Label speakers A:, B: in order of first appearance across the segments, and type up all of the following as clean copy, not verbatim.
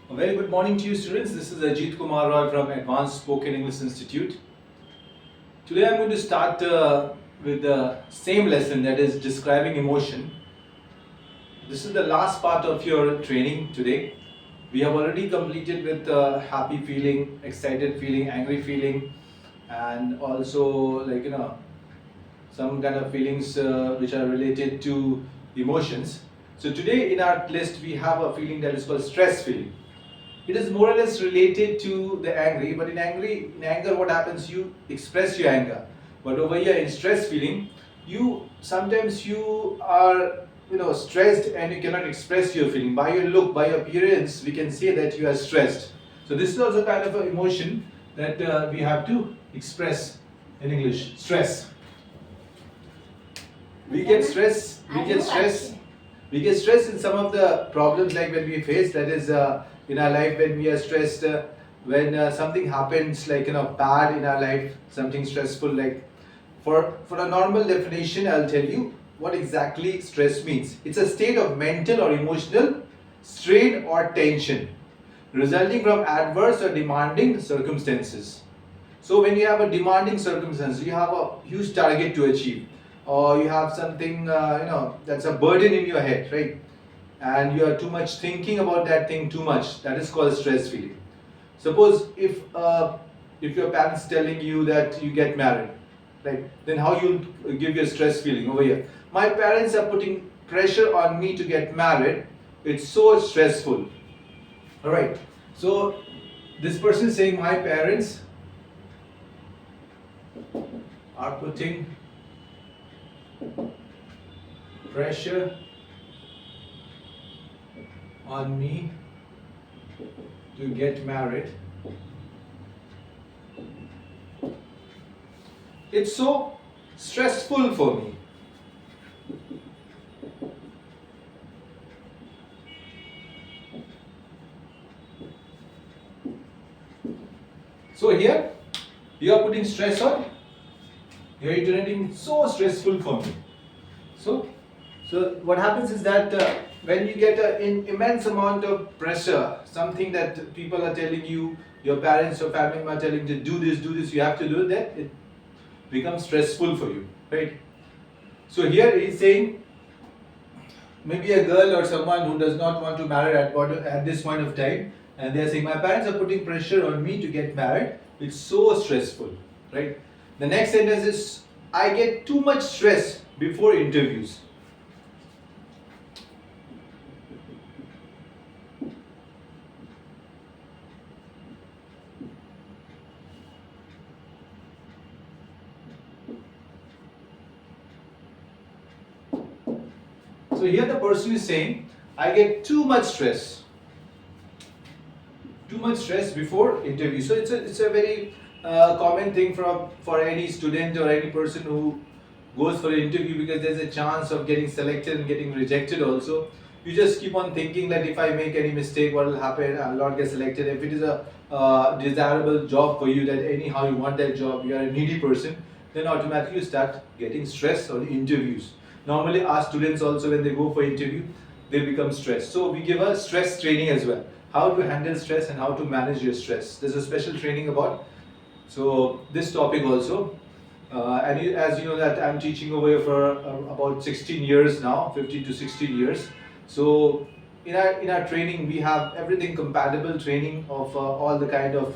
A: A very good morning to you students. This is Ajit Kumar Roy from Advanced Spoken English Institute. Today I'm going to start with the same lesson, that is describing emotion. This is the last part of your training today. We have already completed with happy feeling, excited feeling, angry feeling, and also some kind of feelings which are related to emotions. So today in our list we have a feeling that is called stress feeling. It is more or less related to the angry, but in anger, what happens? You express your anger. But over here, in stress feeling, you sometimes you are stressed and you cannot express your feeling. By your look, by your appearance, we can say that you are stressed. So this is also kind of an emotion that we have to express in English. Stress. We get stress. We get stress. We get stressed in some of the problems like when we face, that is in our life when we are stressed, when something happens like bad in our life, something stressful, like for a normal definition I'll tell you what exactly stress means. It's a state of mental or emotional strain or tension resulting from adverse or demanding circumstances. So when you have a demanding circumstance, you have a huge target to achieve, or you have something that's a burden in your head, right? And you are too much thinking about that thing too much. That is called stress feeling. Suppose if your parents telling you that you get married, right? Then how you give your stress feeling over here? My parents are putting pressure on me to get married. It's so stressful. All right. So this person is saying my parents are putting pressure on me to get married. It's so stressful for me. So here you are putting stress on. Here it is so stressful for me. So what happens is that when you get an immense amount of pressure, something that people are telling you, your parents or family member are telling you to do this, you have to do that, it becomes stressful for you, right? So here he's saying maybe a girl or someone who does not want to marry at this point of time, and they are saying my parents are putting pressure on me to get married. It's so stressful, right? The next sentence is I get too much stress before interviews. So here the person is saying, I get too much stress. Too much stress before interview. So it's a very common thing for any student or any person who goes for an interview, because there's a chance of getting selected and getting rejected also. You just keep on thinking that if I make any mistake, what will happen? I'll not get selected. If it is a desirable job for you, that anyhow you want that job, you are a needy person, then automatically you start getting stressed on interviews. Normally our students also, when they go for interview, they become stressed. So we give a stress training as well. How to handle stress and how to manage your stress. There's a special training about this topic also. As you know that I'm teaching over here for about 16 years now, 15 to 16 years. So in our training we have everything compatible training of all the kind of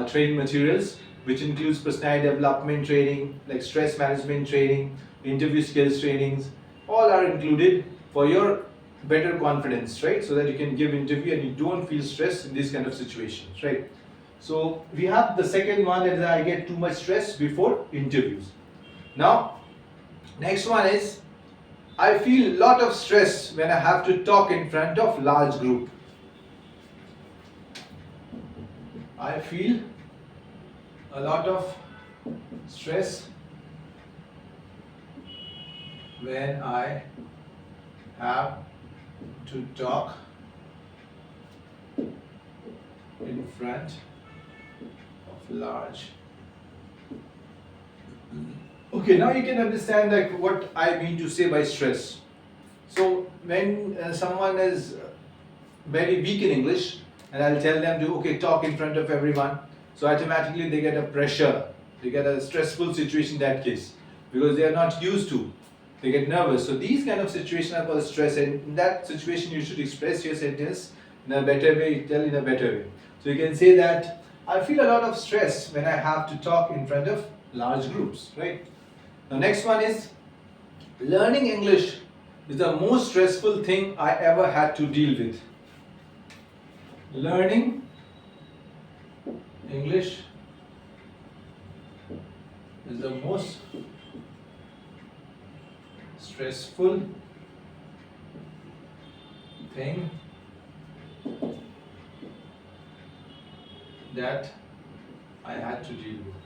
A: training materials, which includes personality development training, like stress management training, interview skills trainings, all are included for your better confidence, right? So that you can give interview and you don't feel stressed in these kind of situations, right? So we have the second one, that is I get too much stress before interviews. Now, next one is I feel a lot of stress when I have to talk in front of large group. I feel a lot of stress when I have to talk in front of large. Okay, now you can understand like what I mean to say by stress. So when someone is very weak in English, and I'll tell them to okay talk in front of everyone. So automatically they get a pressure, they get a stressful situation in that case because they are not used to. They get nervous. So these kind of situations are called stress, and in that situation you should express your sentence in a better way, tell in a better way. So you can say that I feel a lot of stress when I have to talk in front of large groups, right? The next one is learning English is the most stressful thing I ever had to deal with. Learning English is the most stressful thing that I had to deal with.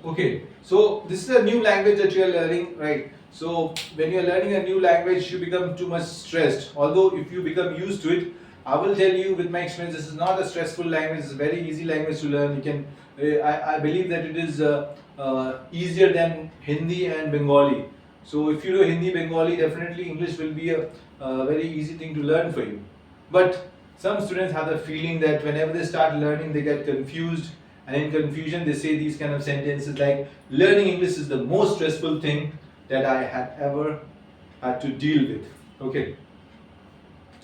A: Okay, so this is a new language that you are learning, right? So when you are learning a new language, you become too much stressed. Although if you become used to it, I will tell you with my experience, this is not a stressful language. It's a very easy language to learn. You can, I believe that it is easier than Hindi and Bengali. So if you know Hindi, Bengali, definitely English will be a very easy thing to learn for you. But some students have the feeling that whenever they start learning, they get confused, and in confusion, they say these kind of sentences like, learning English is the most stressful thing that I had ever had to deal with. Okay.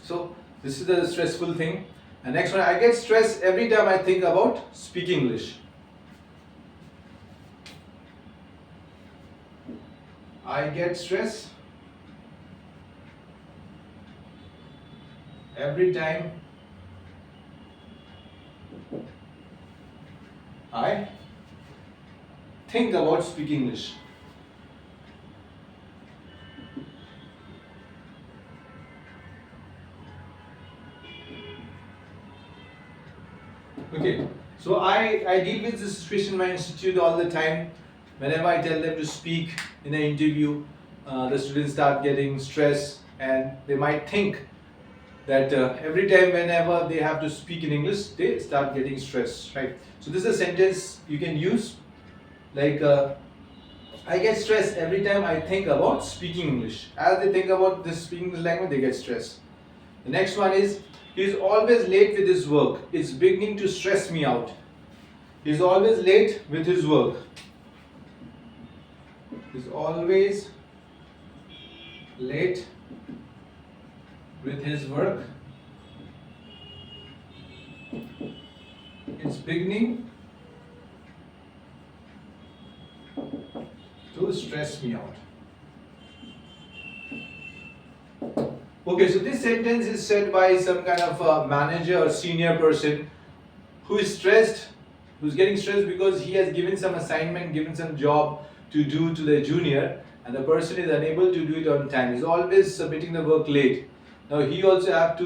A: So this is the stressful thing. And next one, I get stressed every time I think about speaking English. I get stressed every time I think about speaking English. Okay, so I deal with this situation in my institute all the time. Whenever I tell them to speak in an interview, the students start getting stressed, and they might think that every time whenever they have to speak in English, they start getting stressed, right? So this is a sentence you can use like, I get stressed every time I think about speaking English. As they think about this speaking this language, they get stressed. The next one is, he is always late with his work. It's beginning to stress me out. He is always late with his work. He's always late with his work. It's beginning to stress me out. Okay, so this sentence is said by some kind of a manager or senior person who is stressed, who's getting stressed because he has given some assignment, given some job to do to the junior, and the person is unable to do it on time. He's always submitting the work late. Now he also has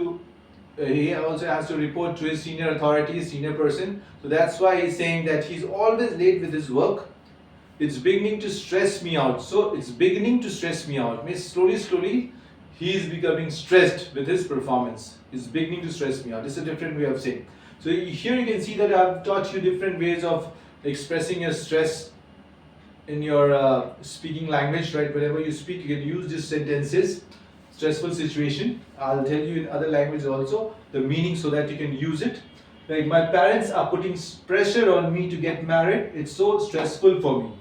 A: to report to his senior authority, senior person. So that's why he's saying that he's always late with his work. It's beginning to stress me out. So it's beginning to stress me out. Means slowly he is becoming stressed with his performance. It's beginning to stress me out. It's a different way of saying. So here you can see that I've taught you different ways of expressing your stress in your speaking language, right? Whenever you speak, you can use these sentences. Stressful situation. I'll tell you in other languages also the meaning so that you can use it. Like, my parents are putting pressure on me to get married. It's so stressful for me.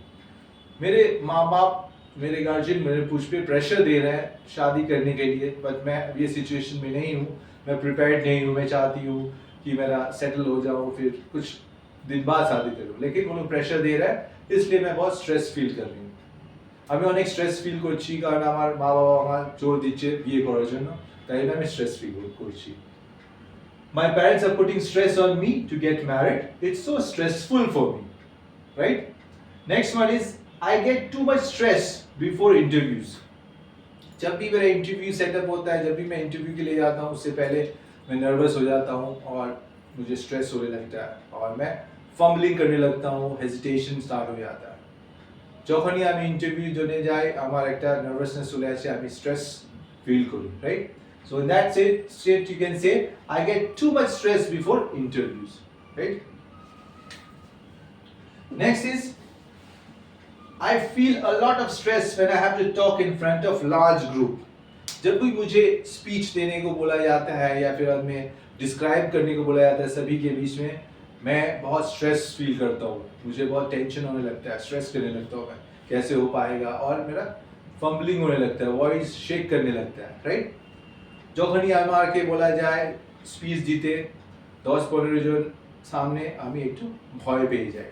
A: मेरे माँ बाप, मेरे guardian मेरे मुझ पे pressure दे रहे हैं शादी करने के लिए, बट मैं ये सिचुएशन में नहीं हूँ, मैं प्रिपेयर्ड नहीं हूँ, मैं चाहती हूँ कि मेरा सेटल हो जाऊँ, फिर कुछ दिन बाद शादी करूँ, लेकिन वो लोग प्रेशर दे रहा है, इसलिए मैं बहुत स्ट्रेस फील कर रही हूँ। আমি অনেক স্ট্রেস ফিল করছি কারণ আমার মা বাবা আমার জোর দিচ্ছে বিয়ে করার জন্য, তাই আমি স্ট্রেস ফিল করছি। My parents are putting stress on me to get married. It's so stressful for me, right? Next one is, I get too much stress before interviews. जब भी मेरा इंटरव्यू सेटअप होता है, जब भी मैं इंटरव्यू के लिए जाता हूँ, उससे पहले मैं नर्वस हो जाता हूँ और मुझे स्ट्रेस होने लगता है और मैं फम्बलिंग करने लगता हूँ, हेजिटेशन स्टार्ट हो जाता है। যখনই আমি ইন্টারভিউ জন্য যাই আমার একটা নার্ভাসনেস চলে আসে, আমি স্ট্রেস ফিল করি, right? So in that state you can say I get too much stress before interviews, right? Next is, I feel a lot of stress when I have to talk in front of large group. जब भी मुझे speech देने को बोला जाता है या फिर हमें डिस्क्राइब करने को बोला जाता है सभी के बीच में, मैं बहुत स्ट्रेस फील करता हूँ, मुझे बहुत टेंशन होने लगता है, स्ट्रेस करने लगता हूँ मैं कैसे हो पाएगा, और मेरा फम्बलिंग होने लगता है, वॉइस शेक करने लगता है, राइट। যখনই আমাকে বলা যায় স্পিচ দিতে 10-15 জন সামনে, আমি একটু ভয় পেয়ে যাই,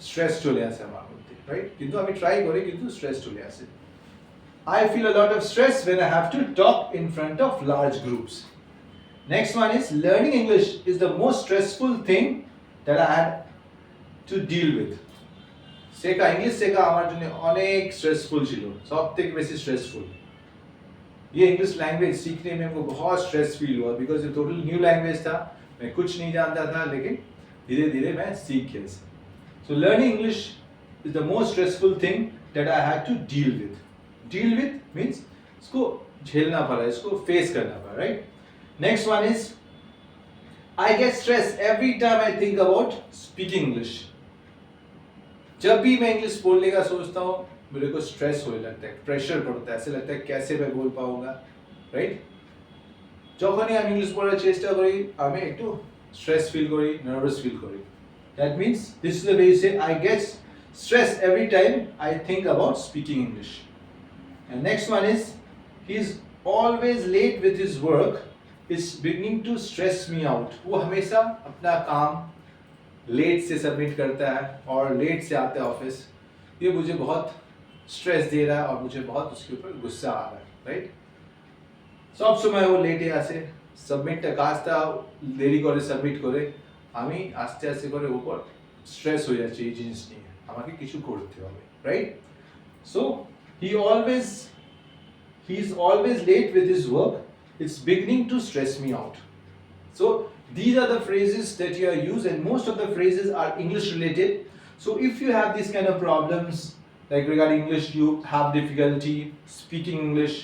A: স্ট্রেস চলে আসে আমার মধ্যে, রাইট। কিন্তু আমি ট্রাই করি, কিন্তু স্ট্রেস চলে আসে। I feel a lot of stress when I have to talk in front of large groups. Next one is learning English is the most stressful thing that I had to deal with. শেখা, English শেখা আমার জন্য অনেক stressful ছিল, সব থেকে বেশি stressful. ये इंग्लिश लैंग्वेज सीखने में हमको बहुत स्ट्रेस फील हुआ, बिकॉज ये टोटल न्यू लैंग्वेज था, मैं कुछ नहीं जानता था, लेकिन धीरे धीरे मैं सीख गया इसे। So learning English is the most stressful thing that I had to deal with. Deal with means इसको झेलना पड़ा, इसको फेस करना पड़ा, right. Next one is I get stress every time I think about speaking English. जब भी मैं English बोलने का सोचता हूँ मेरे को स्ट्रेस होने लगता है, प्रेशर पड़ता है, ऐसे लगता है कैसे मैं बोल पाऊंगा, राइट। যখনই আমি ইংলিশ বলার চেষ্টা করি আমি একটু স্ট্রেস ফিল করি, নার্ভাস ফিল করি। That means this is the way you say I get stress every time I think about speaking English. And next one is he is always late with his work is beginning to stress me out. वो हमेशा अपना काम late से submit करता है और late से आता है ऑफिस, ये मुझे बहुत स्ट्रेस दे रहा है और मुझे बहुत उसके ऊपर गुस्सा आ रहा है, राइट। सब समय वो लेटे আসে, সাবমিটটা কাজটা দেরি করে সাবমিট করে, আমি আস্তে আস্তে করে উপর স্ট্রেস হয়ে যাচ্ছে এই জিনিস নিয়ে, আমাকে কিছু করতে হবে, right. So he is always late with his work, it's beginning to stress me out. So these are the phrases that you are used, and most of the phrases are English related. So if you have these kind of problems, like regarding English, you have difficulty speaking English,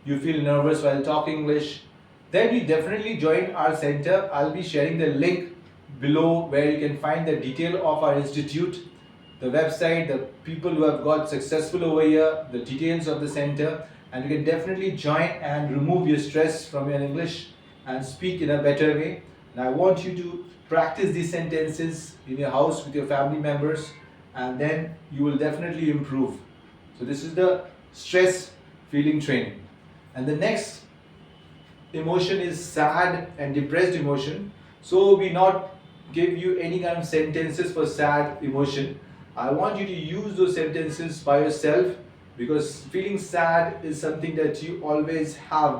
A: you feel nervous while talking English, then you definitely join our center. I'll be sharing the link below where you can find the detail of our institute, the website, the people who have got successful over here, the details of the center, and you can definitely join and remove your stress from your English and speak in a better way. And I want you to practice these sentences in your house with your family members, and then you will definitely improve. So this is the stress feeling training. And the next emotion is sad and depressed emotion. So we not give you any kind of sentences for sad emotion. I want you to use those sentences by yourself, because feeling sad is something that you always have,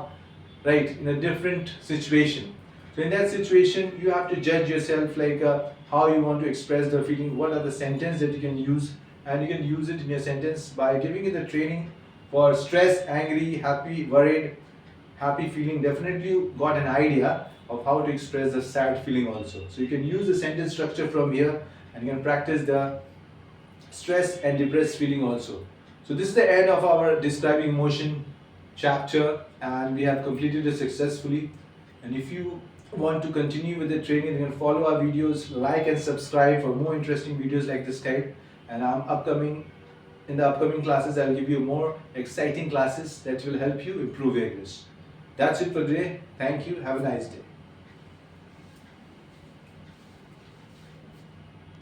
A: right, in a different situation. So in that situation, you have to judge yourself, like how you want to express the feeling, what are the sentences that you can use, and you can use it in your sentence by giving you the training for stress, angry, happy, worried, happy feeling. Definitely you got an idea of how to express the sad feeling also. So you can use the sentence structure from here, and you can practice the stress and depressed feeling also. So this is the end of our describing emotion chapter, and we have completed it successfully. And if you want to continue with the training, you can follow our videos, like and subscribe for more interesting videos like this type. And in the upcoming classes, I'll give you more exciting classes that will help you improve your English. That's it for today. Thank you. Have a nice day.